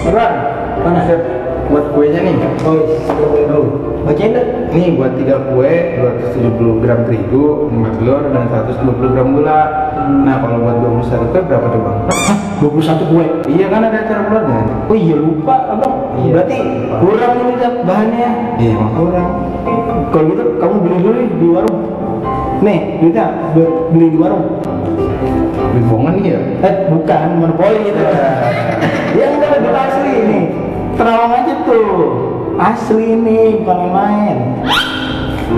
beneran. Mana? Buat kuenya nih. Oh, bacain dah. Nih buat 3 kue, 270 gram terigu, 5 telur, dan 120 gram gula. Nah kalau buat 21 kue berapa tuh bang? 21 kue. Iya kan ada acara keluarga. Oh iya lupa abang. Iya. Berarti kurang ini Zak, bahannya. Iya bang kurang. Kalau gitu kamu beli dulu nih di warung. Nih duitnya beli di warung. Beli bohongan nih ya? Bukan monopoli itu. Ya enggak duit asli ini. Terawang aja tuh. Asli ini bukan main.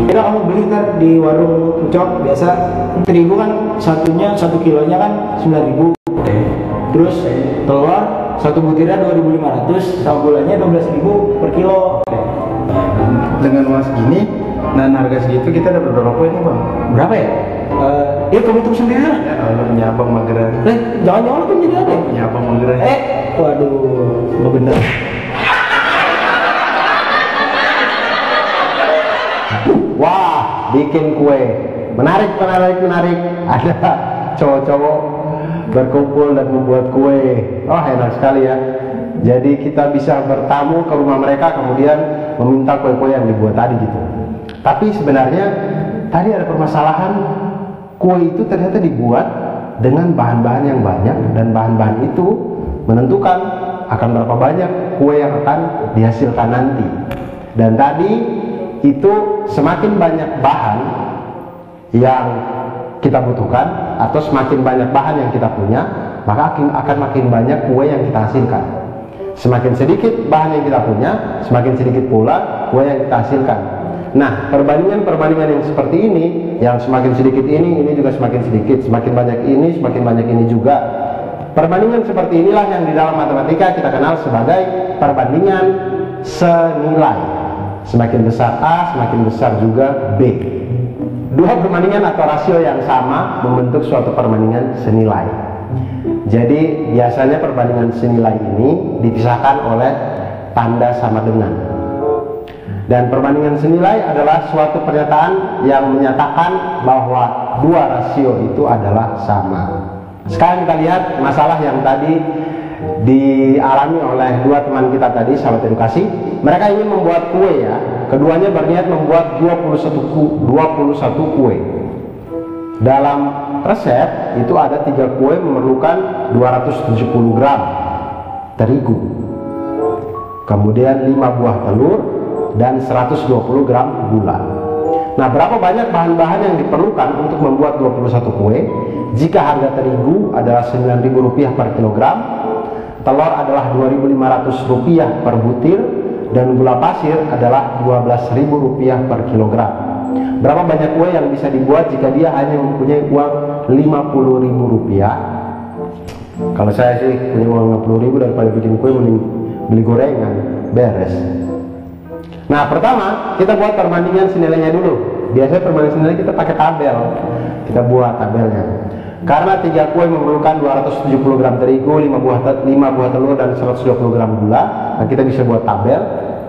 Kira kamu beli ntar di warung Ucok biasa terigu kan satunya 1 kilonya kan 9.000. Terus telur 1 butirnya 2.500 sama gulanya 12.000 per kilo. Dengan uang segini dan harga segitu kita dapat berapa kue nih bang? Berapa ya? Ya kamu hitung sendiri lah. Ya Allah punya abang mageran. Jangan-jangan lu jadi apa? Punya abang mageran. Waduh, nggak bener. Wah, bikin kue menarik. Ada cowok-cowok berkumpul dan membuat kue. Oh, enak sekali ya. Jadi kita bisa bertamu ke rumah mereka kemudian meminta kue-kue yang dibuat tadi gitu. Tapi sebenarnya tadi ada permasalahan. Kue itu ternyata dibuat dengan bahan-bahan yang banyak dan bahan-bahan itu menentukan akan berapa banyak kue yang akan dihasilkan nanti. Dan tadi itu semakin banyak bahan yang kita butuhkan atau semakin banyak bahan yang kita punya, maka akan makin banyak kue yang kita hasilkan. Semakin sedikit bahan yang kita punya, semakin sedikit pula kue yang kita hasilkan. Nah, perbandingan yang seperti ini, yang semakin sedikit ini juga semakin sedikit, semakin banyak ini juga. Perbandingan seperti inilah yang di dalam matematika kita kenal sebagai perbandingan senilai. Semakin besar A, semakin besar juga B. Dua perbandingan atau rasio yang sama membentuk suatu perbandingan senilai. Jadi biasanya perbandingan senilai ini dipisahkan oleh tanda sama dengan. Dan perbandingan senilai adalah suatu pernyataan yang menyatakan bahwa dua rasio itu adalah sama. Sekarang kita lihat masalah yang tadi dialami oleh dua teman kita tadi, sahabat edukasi. Mereka ingin membuat kue ya. Keduanya berniat membuat 21 kue. Dalam resep itu ada 3 kue memerlukan 270 gram terigu, kemudian 5 buah telur dan 120 gram gula. Nah, berapa banyak bahan-bahan yang diperlukan untuk membuat 21 kue? Jika harga terigu adalah Rp9.000 per kilogram, telur adalah Rp2.500 per butir, dan gula pasir adalah Rp12.000 per kilogram. Berapa banyak kue yang bisa dibuat jika dia hanya mempunyai uang Rp50.000? Kalau saya sih punya uang Rp50.000 daripada bikin kue mending beli gorengan, beres. Nah, pertama kita buat perbandingan senilainya dulu. Biasanya perbandingan senilai kita pakai tabel. Kita buat tabelnya. Karena 3 kue memerlukan 270 gram terigu, 5 buah telur dan 120 gram gula, nah kita bisa buat tabel.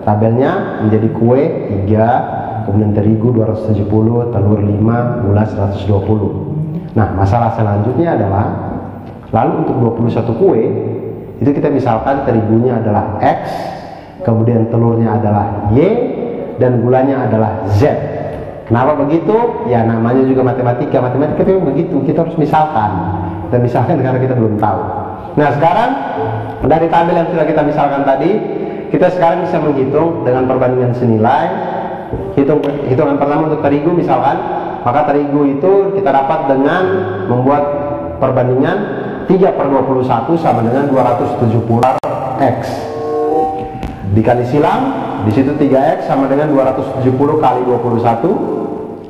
Tabelnya menjadi kue 3, kemudian terigu 270, telur 5, gula 120. Nah, masalah selanjutnya adalah lalu untuk 21 kue itu kita misalkan terigunya adalah X, kemudian telurnya adalah Y, dan gulanya adalah Z. Kenapa begitu? Ya namanya juga matematika itu begitu, kita harus misalkan. Kita misalkan karena kita belum tahu. Nah, sekarang dari tabel yang sudah kita misalkan tadi, kita sekarang bisa menghitung dengan perbandingan senilai. Hitungan pertama untuk terigu misalkan, maka terigu itu kita dapat dengan membuat perbandingan 3/21 sama dengan 270 X. Dikali silang, di situ 3X sama dengan 270 kali 21.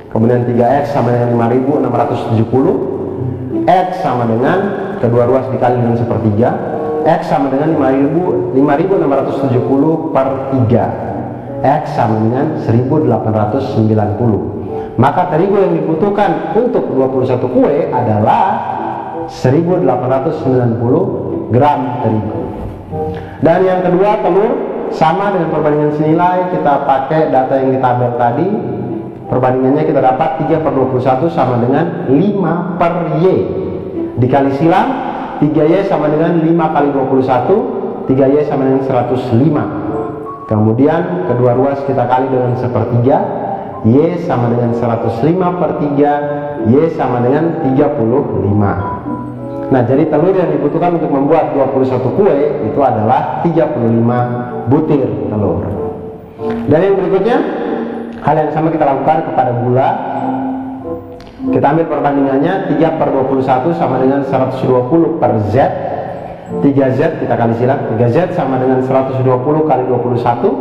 Kemudian 3X sama dengan 5.670. X sama dengan kedua ruas dikali dengan sepertiga. X sama dengan 5.670 per 3. X sama dengan 1.890. Maka terigu yang dibutuhkan untuk 21 kue adalah 1.890 gram terigu. Dan yang kedua, telur. Sama dengan perbandingan senilai, kita pakai data yang di tabel tadi. Perbandingannya kita dapat 3/21 sama dengan 5 per Y. Dikali silang, 3Y sama dengan 5 kali 21, 3Y sama dengan 105. Kemudian kedua ruas kita kali dengan 1/3, Y sama dengan 105/3, Y sama dengan 35. Nah, jadi telur yang dibutuhkan untuk membuat 21 kue itu adalah 35 butir telur. Dan yang berikutnya, hal yang sama kita lakukan kepada gula. Kita ambil perbandingannya, 3/21 sama dengan 120/Z. 3Z kita kali silang, 3Z sama dengan 120 kali 21.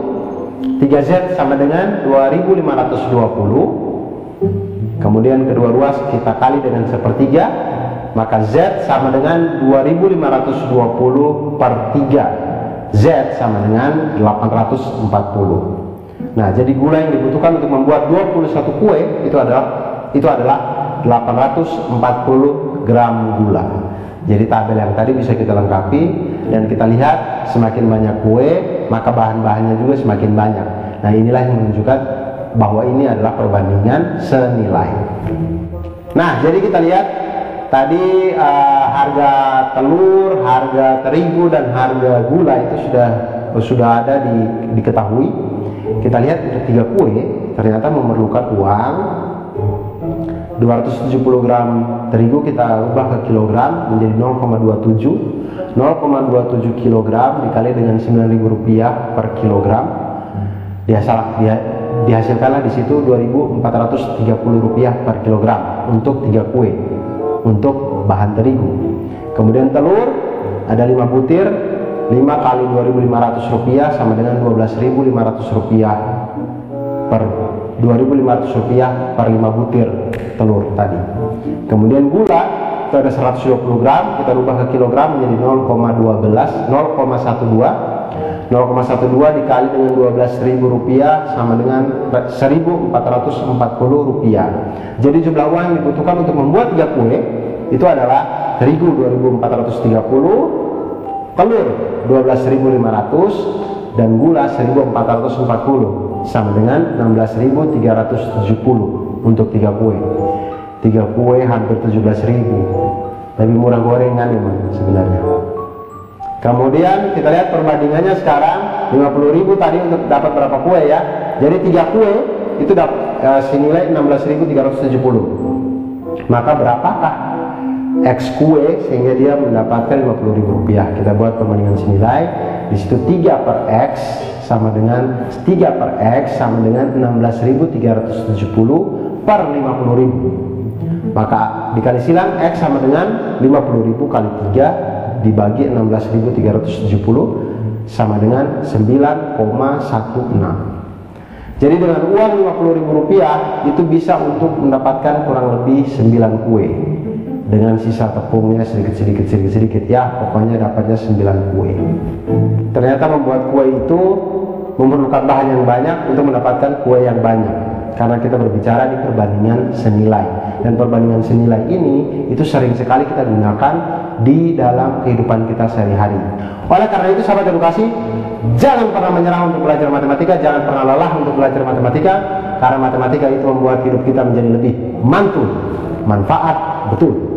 3Z sama dengan 2520. Kemudian kedua ruas kita kali dengan 1/3, maka Z sama dengan 2520/3. Z sama dengan 840. Nah, jadi gula yang dibutuhkan untuk membuat 21 kue itu adalah 840 gram gula. Jadi tabel yang tadi bisa kita lengkapi, dan kita lihat semakin banyak kue maka bahan-bahannya juga semakin banyak. Nah, inilah yang menunjukkan bahwa ini adalah perbandingan senilai. Nah, jadi kita lihat tadi harga telur, harga terigu, dan harga gula itu sudah ada diketahui. Kita lihat untuk 3 kue ternyata memerlukan uang 270 gram terigu kita ubah ke kilogram menjadi 0,27. 0,27 kilogram dikali dengan Rp9.000 per kilogram. Dihasilkanlah di situ Rp2.430 per kilogram untuk 3 kue untuk bahan terigu. Kemudian telur ada 5 butir, 5 kali Rp2.500 sama dengan Rp12.500 per Rp2.500 per 5 butir telur tadi. Kemudian gula itu ada 120 gram, kita rubah ke kilogram menjadi 0,12 dikali dengan Rp12.000 sama dengan Rp1.440. Jadi jumlah uang yang dibutuhkan untuk membuat 3 kue itu adalah terigu 2.430, telur 12.500, dan gula 1.440 sama dengan 16.370 untuk 3 kue. 3 kue hampir 17.000. Lebih murah gorengan memang sebenarnya. Kemudian kita lihat perbandingannya sekarang, 50.000 tadi untuk dapat berapa kue ya. Jadi 3 kue itu dapat senilai 16.370. Maka berapakah X kue sehingga dia mendapatkan Rp50.000? Kita buat perbandingan senilai. Di situ 3 per X sama dengan 16.370 per 50.000. Maka dikali silang X sama dengan 50.000 kali 3 dibagi 16.370 sama dengan 9,16. Jadi dengan uang Rp50.000 itu bisa untuk mendapatkan kurang lebih 9 kue. Dengan sisa tepungnya sedikit ya, pokoknya dapatnya 9 kue. Ternyata membuat kue itu memerlukan bahan yang banyak untuk mendapatkan kue yang banyak, karena kita berbicara di perbandingan senilai, dan perbandingan senilai ini itu sering sekali kita gunakan di dalam kehidupan kita sehari-hari. Oleh karena itu sahabat edukasi, jangan pernah menyerah untuk belajar matematika, jangan pernah lelah untuk belajar matematika, karena matematika itu membuat hidup kita menjadi lebih mantul, manfaat betul.